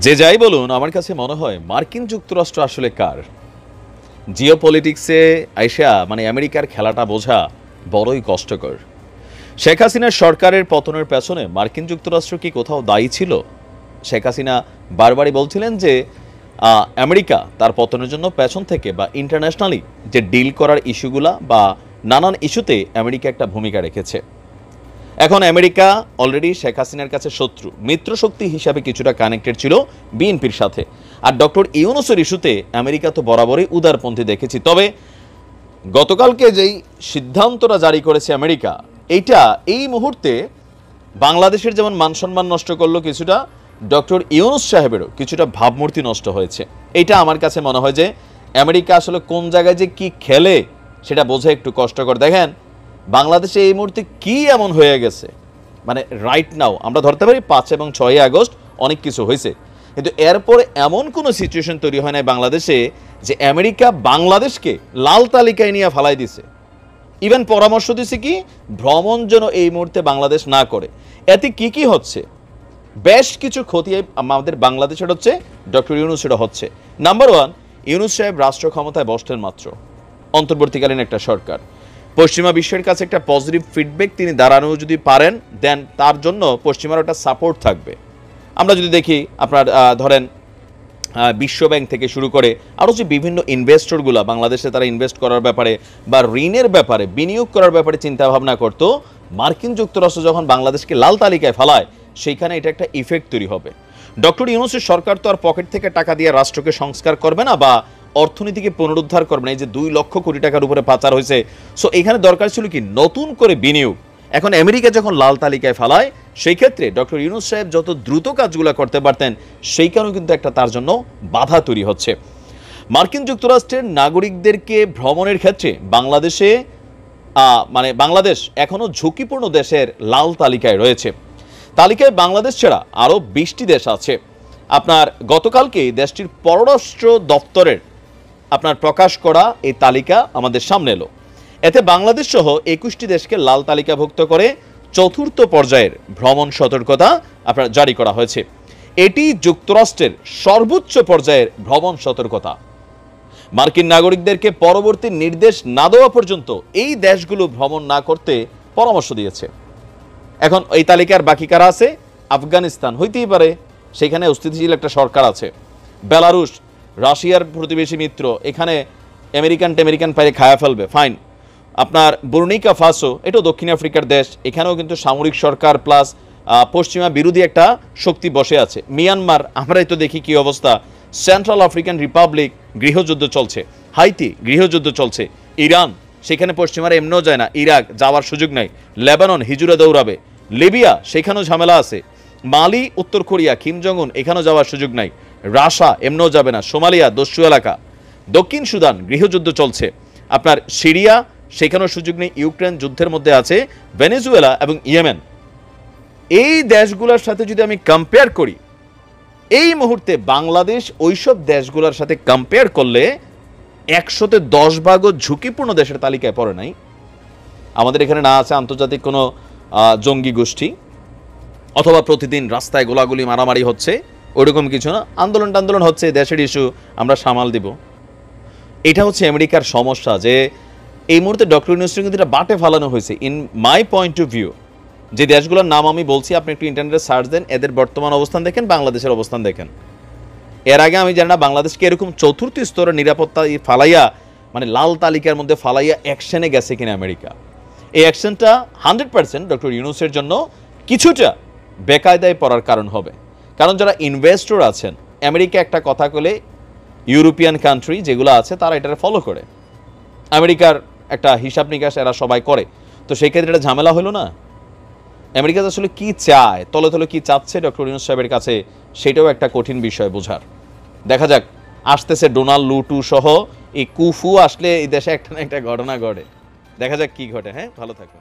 যে যাই বলুন, আমার কাছে মনে হয় মার্কিন যুক্তরাষ্ট্র আসলে কার? জিওপলিটিক্সে আইসা আমেরিকার খেলাটা বোঝা বড়ই কষ্টকর। শেখ হাসিনার সরকারের পতনের পেছনে মার্কিন যুক্তরাষ্ট্র কি কোথাও দায়ী ছিল? শেখ হাসিনা বারবারই বলছিলেন যে আমেরিকা তার পতনের জন্য পেছন থেকে বা ইন্টারন্যাশনালি যে ডিল করার ইস্যুগুলা বা নানান ইস্যুতে আমেরিকা একটা ভূমিকা রেখেছে। এখন আমেরিকা অলরেডি শেখ হাসিনার কাছে শত্রু, মিত্রশক্তি হিসাবে কিছুটা কানেক্টেড ছিল বিএনপির সাথে। আর ডক্টর ইউনূসের ইস্যুতে আমেরিকা তো বরাবরই উদারপন্থী দেখেছি। তবে গতকালকে যেই সিদ্ধান্তটা জারি করেছে আমেরিকা, এইটা এই মুহূর্তে বাংলাদেশের যেমন মানসম্মান নষ্ট করলো, কিছুটা ডক্টর ইউনূস সাহেবেরও কিছুটা ভাবমূর্তি নষ্ট হয়েছে। এইটা আমার কাছে মনে হয় যে আমেরিকা আসলে কোন জায়গায় যে কি খেলে সেটা বোঝা একটু কষ্টকর। দেখেন বাংলাদেশে এই মুহূর্তে কি এমন হয়ে গেছে, রাইট নাও আমরা ধরতে পারি 5 এবং 6 আগস্ট অনেক কিছু হয়েছে, কিন্তু এরপরে এমন কোনো সিচুয়েশন তৈরি হয় নাই বাংলাদেশে যে আমেরিকা বাংলাদেশকে লাল তালিকায় নিয়ে ফালাই দিছে। ইভেন পরামর্শ দিছে কি ভ্রমণ যেন এই মুহূর্তে বাংলাদেশ না করে। এতে কি কি হচ্ছে? বেশ কিছু ক্ষতি আমাদের বাংলাদেশের হচ্ছে, ডক্টর ইউনূসের হচ্ছে। নাম্বার 1, ইউনূস সাহেব রাষ্ট্র ক্ষমতায় বসলেন মাত্র, অন্তর্বর্তীকালীন একটা সরকার। পশ্চিমা বিশ্বের কাছে একটা পজিটিভ ফিডব্যাক তিনি দাঁড়ানো যদি পারেন, দেন তার জন্য পশ্চিমার একটা সাপোর্ট থাকবে। আমরা যদি দেখি আপনার ধরেন বিশ্বব্যাংক থেকে শুরু করে আরও যে বিভিন্ন ইনভেস্টরগুলো বাংলাদেশে তারা ইনভেস্ট করার ব্যাপারে বা ঋণের ব্যাপারে বিনিয়োগ করার ব্যাপারে চিন্তা ভাবনা করতো, মার্কিন যুক্তরাষ্ট্র যখন বাংলাদেশকে লাল তালিকায় ফেলায় সেইখানে এটা একটা ইফেক্ট তৈরি হবে। ডক্টর ইউনূসের সরকার তো আর পকেট থেকে টাকা দিয়ে রাষ্ট্রকে সংস্কার করবে না বা অর্থনীতিকে পুনরুদ্ধার করবে না। এই যে 2 লক্ষ কোটি টাকার উপরে পাচার হয়েছে, সো এখানে দরকার ছিল কি নতুন করে বিনিয়োগ। এখন আমেরিকা যখন লাল তালিকায় ফেলায়, সেই ক্ষেত্রে ডক্টর ইউনূস সাহেব যত দ্রুত কাজগুলো করতে পারতেন সেইখানেও কিন্তু একটা তার জন্য বাধা তৈরি হচ্ছে। মার্কিন যুক্তরাষ্ট্রের নাগরিকদেরকে ভ্রমণের ক্ষেত্রে বাংলাদেশে বাংলাদেশ এখনও ঝুঁকিপূর্ণ দেশের লাল তালিকায় রয়েছে। তালিকায় বাংলাদেশ ছাড়া আরও 20টি দেশ আছে। আপনার গতকালকে দেশটির পররাষ্ট্র দপ্তরের আপনার প্রকাশ করা এই তালিকা আমাদের সামনে এলো। এতে বাংলাদেশ সহ 21টি দেশকে লাল তালিকাভুক্ত করে 4র্থ পর্যায়ের ভ্রমণ সতর্কতা আপনার জারি করা হয়েছে। এটি যুক্তরাষ্ট্রের সর্বোচ্চ পর্যায়ের ভ্রমণ সতর্কতা। মার্কিন নাগরিকদেরকে পরবর্তী নির্দেশ না দেওয়া পর্যন্ত এই দেশগুলো ভ্রমণ না করতে পরামর্শ দিয়েছে। এখন এই তালিকার বাকি কারা আছে? আফগানিস্তান হইতেই পারে, সেখানে অস্থিতিশীল একটা সরকার আছে। বেলারুশ, রাশিয়ার প্রতিবেশী মিত্র, এখানে আমেরিকান পাইরে খায়া ফেলবে, ফাইন। আপনার বুর্নিকা ফাসো, এটাও দক্ষিণ আফ্রিকার দেশ, এখানেও কিন্তু সামরিক সরকার প্লাস পশ্চিমা বিরোধী একটা শক্তি বসে আছে। মিয়ানমার, আমরাই তো দেখি কি অবস্থা। সেন্ট্রাল আফ্রিকান রিপাবলিক, গৃহযুদ্ধ চলছে। হাইতি, গৃহযুদ্ধ চলছে। ইরান, সেখানে পশ্চিমারা এমনিও যায় না, ইরাক যাওয়ার সুযোগ নাই। লেবানন, হিজুরে দৌড়াবে। লিবিয়া, সেখানেও ঝামেলা আছে। মালি, উত্তর কোরিয়া, কিম জং উন, এখানেও যাওয়ার সুযোগ নাই। রাশা এমনিও যাবে না। সোমালিয়া, দস্যু এলাকা। দক্ষিণ সুদান, গৃহযুদ্ধ চলছে। আপনার সিরিয়া, সেখানেও সুযোগ নেই, ইউক্রেন যুদ্ধের মধ্যে আছে। ভেনেজুয়েলা এবং ইয়েমেন, এই দেশগুলোর সাথে যদি আমি কম্পেয়ার করি, এই মুহূর্তে বাংলাদেশ ওইসব দেশগুলোর সাথে কম্পেয়ার করলে 100তে 10 ভাগও ঝুঁকিপূর্ণ দেশের তালিকায় পড়ে নাই। আমাদের এখানে না আছে আন্তর্জাতিক কোনো জঙ্গি গোষ্ঠী, অথবা প্রতিদিন রাস্তায় গোলাগুলি মারামারি হচ্ছে, ওইরকম কিছু না। আন্দোলন হচ্ছে, দেশের ইস্যু আমরা সামাল দিব। এটা হচ্ছে আমেরিকার সমস্যা, যে এই মুহূর্তে ডক্টর ইউনূসকে কিন্তু এটা বাটে ফালানো হয়েছে। In my point of view, যে দেশগুলোর নাম আমি বলছি, আপনি একটু ইন্টারনেটে সার্চ দেন, এদের বর্তমান অবস্থান দেখেন, বাংলাদেশের অবস্থান দেখেন। এর আগে আমি জানি না বাংলাদেশকে এরকম 4র্থ স্তরের নিরাপত্তা ফালাইয়া, লাল তালিকার মধ্যে ফালাইয়া অ্যাকশনে গেছে কিনা আমেরিকা। এই অ্যাকশনটা 100% ডক্টর ইউনূসের জন্য কিছুটা বেকায়দায় পড়ার কারণ হবে। কারণ যারা ইনভেস্টর আছেন, আমেরিকা একটা কথা বলে ইউরোপিয়ান কান্ট্রি যেগুলো আছে তারা এটা ফলো করে। আমেরিকার একটা হিসাব নিকাশ এরা সবাই করে, তো সেই ক্ষেত্রে এটা ঝামেলা হলো না। আমেরিকা আসলে কি চায়, তলে তলে কি চাচ্ছে ডক্টর ইউনূস সাহেবের কাছে, সেটাও একটা কঠিন বিষয় বোঝার। দেখা যাক, আসতেছে ডোনাল্ড লু সহ এই কুফু আসলে এই দেশে একটা না একটা ঘটনা ঘটে। দেখা যাক কি ঘটে। হ্যাঁ, ভালো থাকুন।